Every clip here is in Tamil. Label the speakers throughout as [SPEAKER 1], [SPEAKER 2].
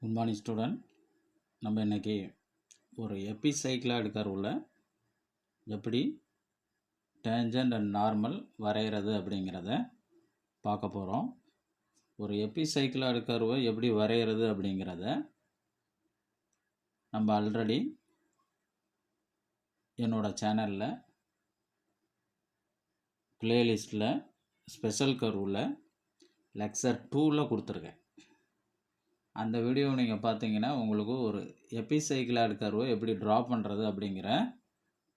[SPEAKER 1] Good morning student. நம்ம இன்றைக்கி ஒரு எபிசைக்ளாய்டு கர்வில் எப்படி டேஞ்சன்ட் அண்ட் நார்மல் வரைகிறது அப்படிங்கிறத பார்க்க போகிறோம். ஒரு எபிசைக்ளாய்டு கர்வை எப்படி வரைகிறது அப்படிங்கிறத நம்ம ஆல்ரெடி என்னோடய சேனலில் ப்ளேலிஸ்ட்டில் ஸ்பெஷல் கர்வில் லெக்சர் 2ல் கொடுத்துருக்கேன். அந்த வீடியோவை நீங்கள் பார்த்தீங்கன்னா உங்களுக்கு ஒரு எபிசைக்ளாய்டு கர்வை எப்படி ட்ரா பண்ணுறது அப்படிங்கிற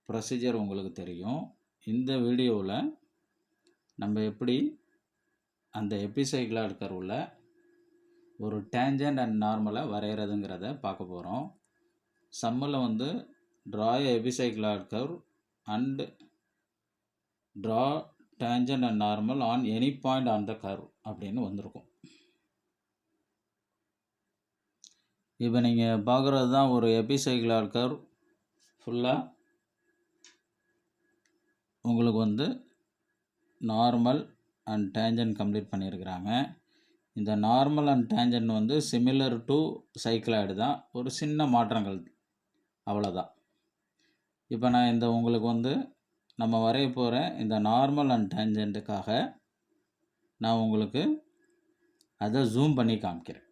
[SPEAKER 1] ப்ரொசீஜர் உங்களுக்கு தெரியும். இந்த வீடியோவில் நம்ம எப்படி அந்த எபிசைக்ளாய்டு கர்வில் ஒரு டேஞ்சன்ட் அண்ட் நார்மலை வரைகிறதுங்கிறத பார்க்க போகிறோம். சம்மில் draw epicycloid curve and draw tangent and normal on any point on the curve அப்படின்னு வந்திருக்கும். இப்போ நீங்கள் பார்க்குறது தான் ஒரு எபிசைக்ளாய்டு கர்வ். ஃபுல்லாக உங்களுக்கு நார்மல் அண்ட் டேஞ்சன்ட் கம்ப்ளீட் பண்ணியிருக்கிறாங்க. இந்த normal and tangent similar to cycloid தான், ஒரு சின்ன மாற்றங்கள் அவ்வளோதான். இப்போ நான் உங்களுக்கு நம்ம வரைய போகிற இந்த நார்மல் அண்ட் டேஞ்சன்ட்டுக்காக நான் உங்களுக்கு அதை ஜூம் பண்ணி காமிக்கிறேன்.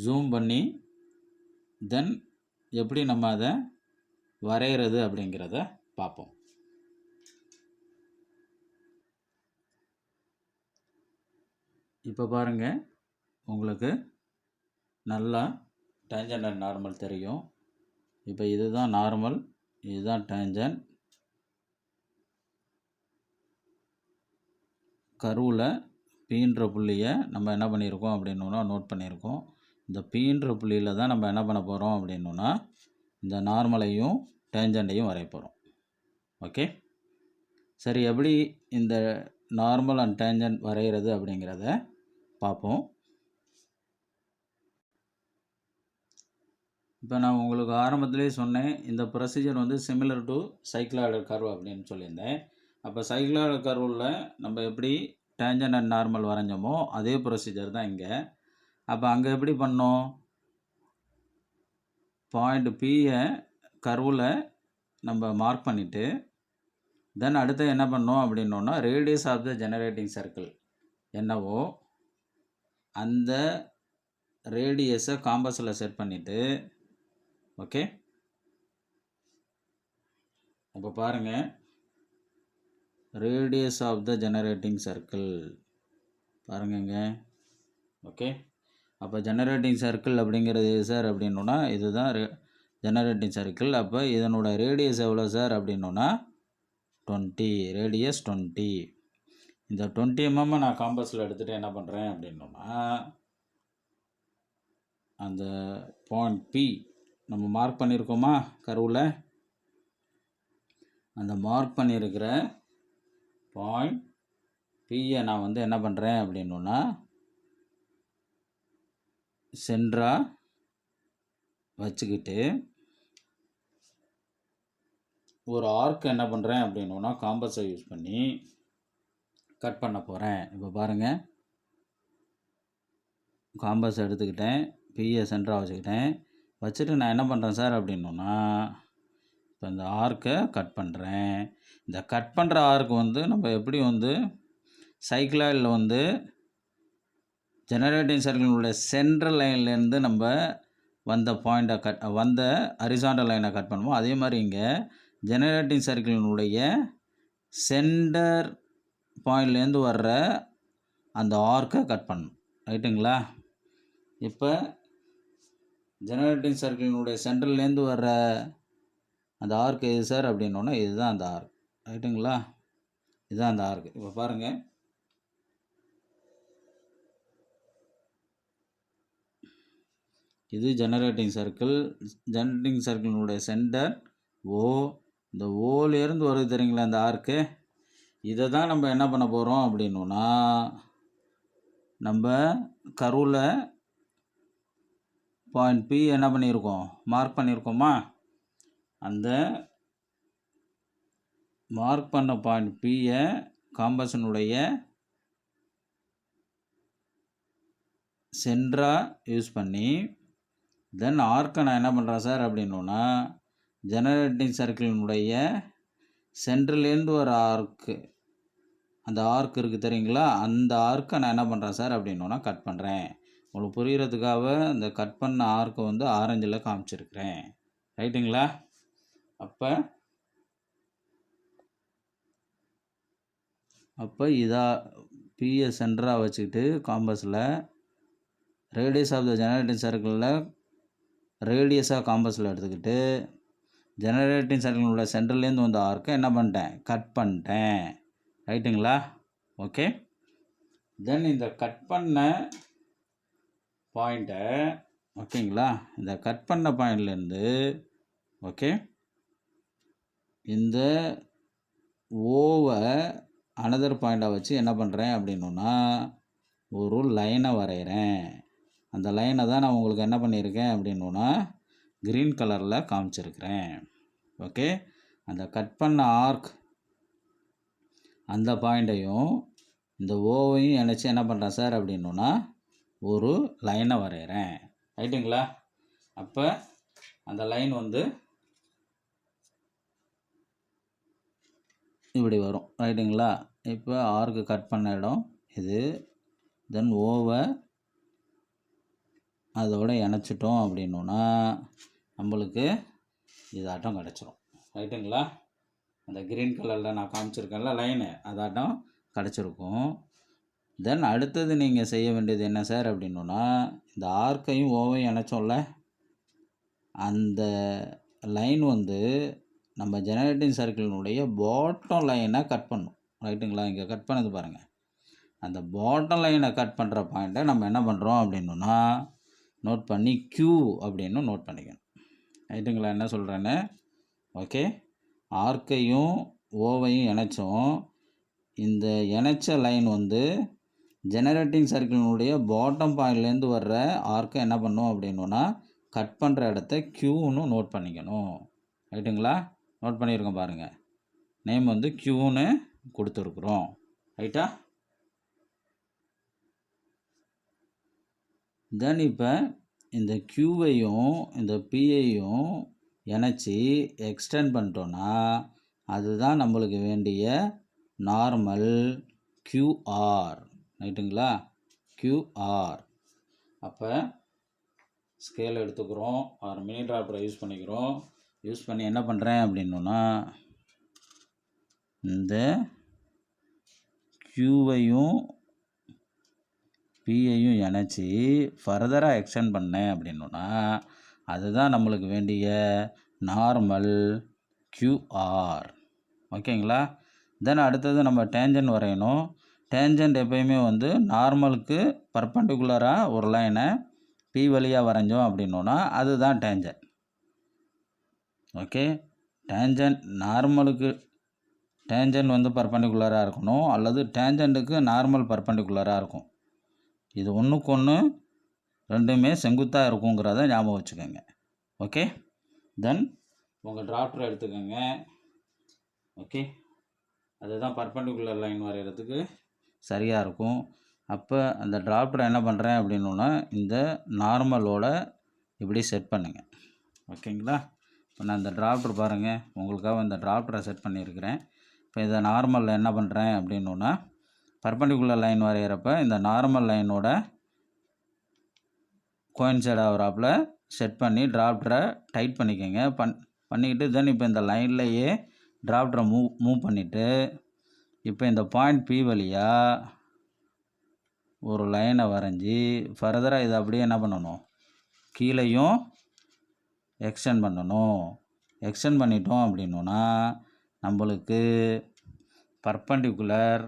[SPEAKER 1] ஜூம் பண்ணி தென் எப்படி நம்ம அதை வரைகிறது அப்படிங்கிறத பார்ப்போம். இப்போ பாருங்கள், உங்களுக்கு நல்லா டேஞ்சன்ட் அண்ட் நார்மல் தெரியும். இப்போ இதுதான் நார்மல், இதுதான் டேஞ்சன்ட். கர்வில் பீன்ற புள்ளியை நம்ம என்ன பண்ணியிருக்கோம் அப்படின்னா நோட் பண்ணியிருக்கோம். இந்த பீன்ற புள்ளியில் தான் நம்ம என்ன பண்ண போகிறோம் அப்படின்னா இந்த நார்மலையும் டேஞ்சண்ட்டையும் வரைய போகிறோம். ஓகே, சரி, எப்படி இந்த நார்மல் அண்ட் டேஞ்சன்ட் வரைகிறது அப்படிங்கிறத பார்ப்போம். இப்போ நான் உங்களுக்கு ஆரம்பத்திலே சொன்னேன், இந்த procedure similar to cycloid curve அப்படின்னு சொல்லியிருந்தேன். அப்போ சைக்ளாய்டு கர்வில் நம்ம எப்படி டேஞ்சன்ட் அண்ட் நார்மல் வரைஞ்சோமோ அதே ப்ரொசீஜர் தான் இங்கே. அப்போ அங்கே எப்படி பண்ணோம், பாயிண்ட் பியை கர்வில் நம்ம மார்க் பண்ணிவிட்டு தென் அடுத்து என்ன பண்ணோம் அப்படின்னோன்னா radius of the generating circle என்னவோ அந்த ரேடியஸை காம்பஸில் செட் பண்ணிவிட்டு, ஓகே, அப்போ பாருங்கள், radius of the generating circle பாருங்கங்க. ஓகே, அப்போ ஜெனரேட்டிங் சர்க்கிள் அப்படிங்கிறது சார் அப்படின்னா இதுதான் ஜெனரேட்டிங் சர்க்கிள். அப்போ இதனோட ரேடியஸ் எவ்வளோ சார் அப்படின்னா 20, ரேடியஸ் 20. இந்த 20 mm நான் காம்பஸில் எடுத்துகிட்டு என்ன பண்ணுறேன் அப்படின்னா அந்த பாயிண்ட் பி நம்ம மார்க் பண்ணியிருக்கோமா கர்வில், அந்த மார்க் பண்ணியிருக்கிற பாயிண்ட் பியை நான் என்ன பண்ணுறேன் அப்படின்னா சென்டராக வச்சுக்கிட்டு ஒரு ஆர்க் என்ன பண்ணுறேன் அப்படின்னா காம்பஸை யூஸ் பண்ணி கட் பண்ண போகிறேன். இப்போ பாருங்கள், காம்பஸ் எடுத்துக்கிட்டேன், பியை சென்டராக வச்சுட்டு நான் என்ன பண்ணுறேன் சார் அப்படின்னா இப்போ இந்த ஆர்க்கை கட் பண்ணுறேன். இந்த கட் பண்ணுற ஆர்க்கு நம்ம எப்படி சைக்ளாய்டில் ஜெனரேட்டிங் சர்க்கிளினுடைய சென்ட்ரல் லைன்லேருந்து நம்ம வந்த பாயிண்ட்டை வந்த ஹரிசாண்டல் லைனை கட் பண்ணுவோம். அதே மாதிரி இங்கே ஜெனரேட்டிங் சர்க்கிளினுடைய சென்டர் பாயிண்ட்லேருந்து வர்ற அந்த ஆர்க்கை கட் பண்ணணும். ரைட்டுங்களா? இப்போ ஜெனரேட்டிங் சர்க்கிளினுடைய சென்டர்லேருந்து வர்ற அந்த ஆர்க் எது சார் அப்படின்னோன்னா இதுதான் அந்த ஆர்க். ரைட்டுங்களா? இதுதான் அந்த ஆர்க். இப்போ பாருங்கள், இது ஜெனரேட்டிங் சர்க்கிள். ஜெனரேட்டிங் சர்க்கிளினுடைய சென்டர் ஓ. இந்த ஓலேருந்து வருது தெரியுங்களா அந்த ஆர்க்கு. இதை தான் நம்ம என்ன பண்ண போகிறோம் அப்படின்னா நம்ம கர்வில் பாயிண்ட் பி என்ன பண்ணியிருக்கோம், மார்க் பண்ணியிருக்கோமா, அந்த மார்க் பண்ண பாயிண்ட் பியை காம்பஸினுடைய சென்டராக யூஸ் பண்ணி தென் ஆர்க்கை நான் என்ன பண்ணுறேன் சார் அப்படின்னா ஜெனரேட்டிங் சர்க்கிளினுடைய சென்டர்லேருந்து ஒரு ஆர்க்கு, அந்த ஆர்க் இருக்குது தெரியுங்களா, அந்த ஆர்க்கை நான் என்ன பண்ணுறேன் சார் அப்படின்னா கட் பண்ணுறேன். உங்களுக்கு புரிகிறதுக்காக இந்த கட் பண்ண ஆர்க்கை வந்து ஆரஞ்சில் காமிச்சிருக்கிறேன். ரைட்டுங்களா? அப்போ பியை சென்டராக வச்சுக்கிட்டு காம்பஸில் ரேடியஸ் ஆஃப் த ஜெனரேட்டிங் சர்க்கிளில் ரேடியஸாக காம்பஸில் எடுத்துக்கிட்டு ஜெனரேட்டிங் சர்க்கிள் உள்ள சென்டர்லேருந்து வந்த ஆர்க்கை என்ன பண்ணிட்டேன், கட் பண்ணிட்டேன். ரைட்டுங்களா? ஓகே. தென் இந்த கட் பண்ண பாயிண்ட்டை, ஓகேங்களா, இந்த கட் பண்ண பாயிண்ட்லேருந்து ஓகே இந்த ஓவை அனதர் பாயிண்டாக வச்சு என்ன பண்ணுறேன் அப்படின்னா ஒரு லைனை வரைகிறேன். அந்த லைனை தான் நான் உங்களுக்கு என்ன பண்ணியிருக்கேன் அப்படின்னா க்ரீன் கலரில் காமிச்சிருக்கிறேன். ஓகே. அந்த கட் பண்ண ஆர்க் அந்த பாயிண்ட்டையும் இந்த ஓவையும் இணைச்சி என்ன பண்ணுறேன் சார் அப்படின்னா ஒரு லைனை வரைகிறேன். ரைட்டுங்களா? அப்போ அந்த லைன் வந்து இப்படி வரும். ரைட்டுங்களா? இப்போ ஆர்க்கு கட் பண்ண இடம் இது. தென் ஓவை அதோட இணைச்சிட்டோம் அப்படின்னா நம்மளுக்கு இதாட்டம் கிடச்சிரும். ரைட்டுங்களா? அந்த க்ரீன் கலரில் நான் காமிச்சிருக்கேன்ல லைனு, அதாட்டம் கிடச்சிருக்கும். தென் அடுத்தது நீங்கள் செய்ய வேண்டியது என்ன சார் அப்படின்னா இந்த ஆர்க்கையும் ஓவையும் இணைச்சோம்ல, அந்த லைன் வந்து நம்ம ஜெனரேட்டிங் சர்க்கிளினுடைய பாட்டம் லைனை கட் பண்ணும். ரைட்டுங்களா? இங்கே கட் பண்ணது பாருங்கள். அந்த பாட்டம் லைனை கட் பண்ணுற பாயிண்ட்டை நம்ம என்ன பண்ணுறோம் அப்படின்னா நோட் பண்ணி Q அப்படின்னு நோட் பண்ணிக்கணும். ரைட்டுங்களா? என்ன சொல்கிறேன்னு ஓகே. ஆர்க்கையும் ஓவையும் இணைச்சோம். இந்த இணைச்ச லைன் வந்து ஜெனரேட்டிங் சர்க்கிளினுடைய பாட்டம் பாயிண்ட்லேருந்து வர்ற ஆர்க்கை என்ன பண்ணும் அப்படின்னா கட் பண்ணுற இடத்த Qன்னு நோட் பண்ணிக்கணும். ரைட்டுங்களா? நோட் பண்ணியிருக்கோம் பாருங்கள். நேம் வந்து Qன்னு கொடுத்துருக்குறோம். ரைட்டா? தென் இப்போ இந்த Qவையும் இந்த Pயையும் இணைச்சி எக்ஸ்டெண்ட் பண்ணிட்டோன்னா அதுதான் நம்மளுக்கு வேண்டிய நார்மல் QR. ரைட்டுங்களா? QR. அப்போ ஸ்கேல் எடுத்துக்கிறோம், ஒரு மினி டிராப்டரை யூஸ் பண்ணிக்கிறோம். யூஸ் பண்ணி என்ன பண்ணுறேன் அப்படின்னா இந்த Qவையும் Pயையும் இணைச்சி ஃபர்தராக எக்ஸ்டெண்ட் பண்ணேன் அப்படின்னா அதுதான் நம்மளுக்கு வேண்டிய நார்மல் QR. ஓகேங்களா? தென் அடுத்தது நம்ம டேஞ்சன்ட் வரையணும். டேஞ்சன்ட் எப்பயுமே வந்து நார்மலுக்கு பர்பண்டிகுலராக ஒரு லைனை P வழியாக வரைஞ்சோம் அப்படின்னா அதுதான் டேஞ்சன்ட். ஓகே. டேஞ்சன்ட் நார்மலுக்கு டேஞ்சன்ட் வந்து பர்பண்டிகுலராக இருக்கணும், அல்லது டேஞ்சண்ட்டுக்கு நார்மல் பர்பண்டிகுலராக இருக்கும். இது ஒன்றுக்கு ஒன்று ரெண்டுமே செங்குத்தாக இருக்குங்கிறத ஞாபகம் வச்சுக்கோங்க. ஓகே. தென் உங்கள் டிராப்டரை எடுத்துக்கோங்க. ஓகே. அதுதான் பர்பண்டிகுலர் லைன் வரைகிறதுக்கு சரியாக இருக்கும். அப்போ அந்த டிராப்டரை என்ன பண்ணுறேன் அப்படின்னா இந்த நார்மலோட இப்படி செட் பண்ணுங்கள். ஓகேங்களா? இப்போ நான் இந்த டிராப்டர் பாருங்கள், உங்களுக்காக இந்த டிராப்டரை செட் பண்ணியிருக்கிறேன். இப்போ இதை நார்மலில் என்ன பண்ணுறேன் அப்படின்னா பர்பண்டிகுலர் லைன் வரைகிறப்ப இந்த நார்மல் லைனோட கோயின்சைட் ஆகிறாப்புல செட் பண்ணி டிராப்டரை டைட் பண்ணிக்கோங்க. பண்ணிக்கிட்டு தென் இப்போ இந்த லைன்லையே டிராப்டரை மூவ் பண்ணிவிட்டு இப்போ இந்த பாயிண்ட் P வழியாக ஒரு லைனை வரைஞ்சி ஃபர்தராக இதை அப்படியே என்ன பண்ணணும், கீழேயும் எக்ஸ்டெண்ட் பண்ணணும். எக்ஸ்டெண்ட் பண்ணிட்டோம் அப்படின்னா நம்மளுக்கு பர்பண்டிகுலர்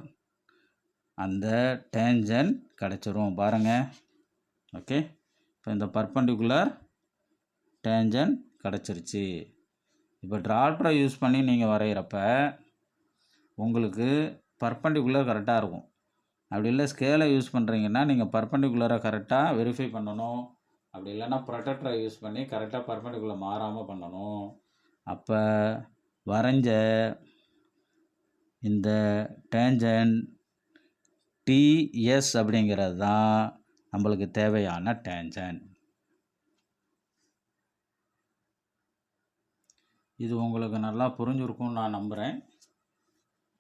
[SPEAKER 1] அந்த டேஞ்சன்ட் கிடச்சிரும். பாருங்கள். ஓகே. இப்போ இந்த பர்பண்டிகுலர் டேஞ்சன்ட் கிடச்சிருச்சு. இப்போ டிராப்டரை யூஸ் பண்ணி நீங்கள் வரைகிறப்ப உங்களுக்கு பர்பண்டிகுலர் கரெக்டாக இருக்கும். அப்படி இல்லை ஸ்கேலை யூஸ் பண்ணுறீங்கன்னா நீங்கள் பர்பண்டிகுலராக கரெக்டாக வெரிஃபை பண்ணணும். அப்படி இல்லைன்னா ப்ரொடெக்டரை யூஸ் பண்ணி கரெக்டாக பர்பண்டிகுலர் மாறாமல் பண்ணணும். அப்போ வரைஞ்ச இந்த டேஞ்சன்ட் TS அப்படிங்கிறது தான் நம்மளுக்கு தேவையான டேஞ்சன்ட். இது உங்களுக்கு நல்லா புரிஞ்சிருக்கும்னு நான் நம்புகிறேன்.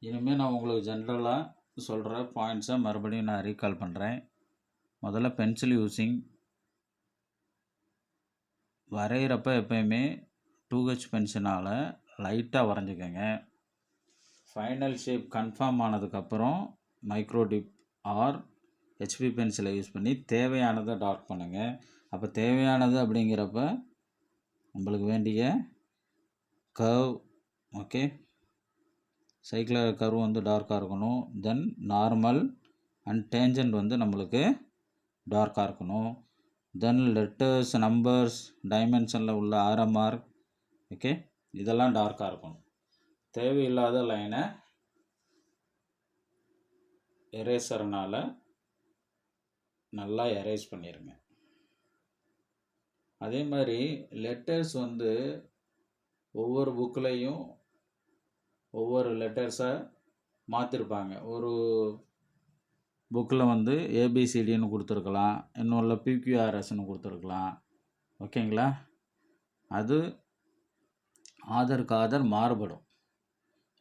[SPEAKER 1] இனிமேல் நான் உங்களுக்கு ஜென்ரலாக சொல்கிற பாயிண்ட்ஸை மறுபடியும் நான் ரீகால் பண்ணுறேன். முதல்ல பென்சில் யூஸிங். வரைகிறப்ப எப்பயுமே 2H பென்சிலால் லைட்டாக வரைஞ்சிக்கோங்க. ஃபைனல் ஷேப் கன்ஃபார்ம் ஆனதுக்கப்புறம் மைக்ரோ டிப் ஆர் ஹெச்பி பென்சிலை யூஸ் பண்ணி தேவையானதை டார்க் பண்ணுங்கள். அப்போ தேவையானது அப்படிங்கிறப்ப நம்மளுக்கு வேண்டிய கர்வ், ஓகே, சைக்கிள் கர்வ் வந்து டார்க்காக இருக்கணும். தென் நார்மல் அண்ட் டேஞ்சன்ட் வந்து நம்மளுக்கு டார்க்காக இருக்கணும். தென் லெட்டர்ஸ், நம்பர்ஸ், டைமென்ஷனில் உள்ள ஆர்எம்ஆர், ஓகே, இதெல்லாம் டார்க்காக இருக்கணும். தேவையில்லாத லைனை எரேசர்னால் நல்லா எரேஸ் பண்ணிடுங்க. அதே மாதிரி லெட்டர்ஸ் வந்து ஒவ்வொரு புக்கிலையும் ஒவ்வொரு லெட்டர்ஸை மாற்றிருப்பாங்க. ஒரு புக்கில் வந்து ஏபிசிடின்னு கொடுத்துருக்கலாம், இன்னொரு பிக்யூஆர்எஸ்ன்னு கொடுத்துருக்கலாம், ஓகேங்களா. அது ஆதருக்கு ஆதர் மாறுபடும்.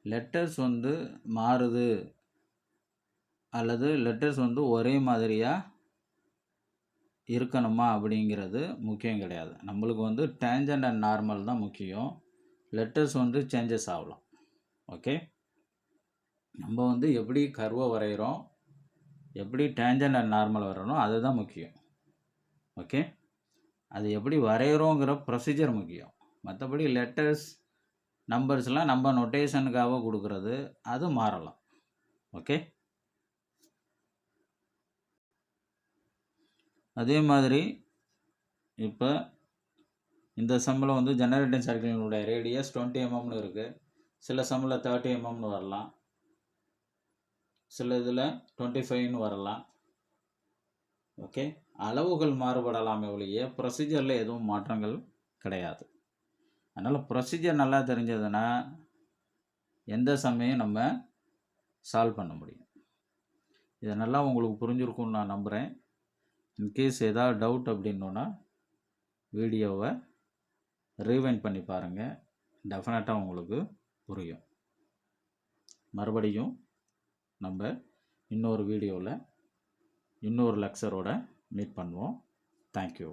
[SPEAKER 1] லெட்டர்ஸ் வந்து மாறுது அல்லது லெட்டர்ஸ் வந்து ஒரே மாதிரியாக இருக்கணுமா அப்படிங்கிறது முக்கியம் கிடையாது. நம்மளுக்கு வந்து டேஞ்சன்ட் அண்ட் நார்மல் தான் முக்கியம். லெட்டர்ஸ் வந்து சேஞ்சஸ் ஆகலாம். ஓகே, நம்ம வந்து எப்படி கர்வை வரைகிறோம், எப்படி டேஞ்சன்ட் அண்ட் நார்மல் வரைகிறோம், அதுதான் முக்கியம். ஓகே, அது எப்படி வரைகிறோங்கிற ப்ரொசீஜர் முக்கியம். மற்றபடி லெட்டர்ஸ், நம்பர்ஸ்லாம் நம்ம நொட்டேஷனுக்காக கொடுக்குறது, அது மாறலாம். ஓகே, அதே மாதிரி இப்போ இந்த சம்மில் வந்து ஜெனரேட்டிங் சர்க்கிளினுடைய ரேடியஸ் 20 mm இருக்குது. சில சம்மில் 30 mm வரலாம், சில இதில் 25 வரலாம். ஓகே, அளவுகள் மாறுபடலாமே ஒழிய ப்ரொசீஜரில் எதுவும் மாற்றங்கள் கிடையாது. அதனால் ப்ரொசீஜர் நல்லா தெரிஞ்சதுன்னா எந்த சம்மையும் நம்ம சால்வ் பண்ண முடியும். இதை நல்லா உங்களுக்கு புரிஞ்சிருக்கும்னு நான் நம்புகிறேன். இன்கேஸ் ஏதாவது டவுட் அப்படின்னோன்னா வீடியோவை ரீவைண்ட் பண்ணி பாருங்கள், டெஃபினட்டாக உங்களுக்கு புரியும். மறுபடியும் நம்ம இன்னொரு வீடியோவில் இன்னொரு லெக்சரோட மீட் பண்ணுவோம். தேங்க்யூ.